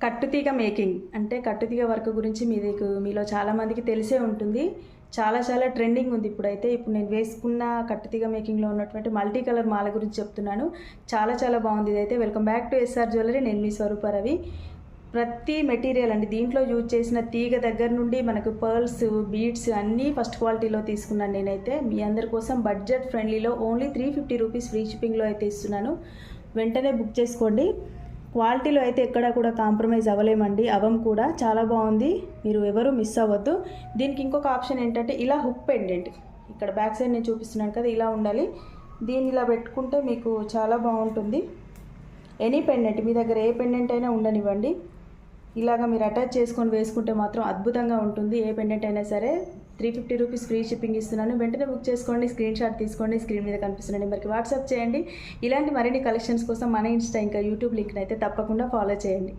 కట్టుతీగ making అంటే కట్టుతీగ work గురించి మీలో చాలామందికి తెలిసే ఉంటుంది. చాలా ట్రెండింగ్ ఉంది ఇప్పుడైతే. ఇప్పుడు నేను వేసుకున్న కట్టుతీగ మేకింగ్లో ఉన్నటువంటి మల్టీ కలర్ మాల గురించి చెప్తున్నాను. చాలా బాగుంది ఇదైతే. Welcome back to SR jewellery. నేను మీ స్వరూపారవి. ప్రతి మెటీరియల్ అండి దీంట్లో యూజ్ చేసిన తీగ దగ్గర నుండి మనకు పర్ల్స్, బీడ్స్ అన్నీ ఫస్ట్ క్వాలిటీలో తీసుకున్నాను నేనైతే. మీ అందరి కోసం బడ్జెట్ ఫ్రెండ్లీలో ఓన్లీ 350 రూపీస్ ఫ్రీ షిప్పింగ్లో అయితే ఇస్తున్నాను. వెంటనే బుక్ చేసుకోండి. క్వాలిటీలో అయితే ఎక్కడ కూడా కాంప్రమైజ్ అవ్వలేమండి, అవం కూడా. చాలా బాగుంది, మీరు ఎవరు మిస్ అవ్వద్దు. దీనికి ఇంకొక ఆప్షన్ ఏంటంటే ఇలా హుక్ పెండెంట్, ఇక్కడ బ్యాక్ సైడ్ నేను చూపిస్తున్నాను కదా, ఇలా ఉండాలి. దీన్ని ఇలా పెట్టుకుంటే మీకు చాలా బాగుంటుంది. ఎనీ పెండెంట్, మీ దగ్గర ఏ పెండెంట్ అయినా ఉండనివ్వండి, ఇలాగా మీరు అటాచ్ చేసుకొని వేసుకుంటే మాత్రం అద్భుతంగా ఉంటుంది. ఏ పెండెంట్ అయినా సరే. 350 రూపీస్ ఫ్రీ షిప్పింగ్ ఇస్తున్నాను. వెంటనే బుక్ చేసుకోండి, స్క్రీన్ షాట్ తీసుకోండి, స్క్రీన్ మీద కనిపిస్తున్న నెంబర్కి వాట్సాప్ చేయండి. ఇలాంటి మరిన్ని కలెక్షన్స్ కోసం మన ఇన్స్టా ఇంకా యూట్యూబ్ లింక్ని అయితే తప్పకుండా ఫాలో చేయండి.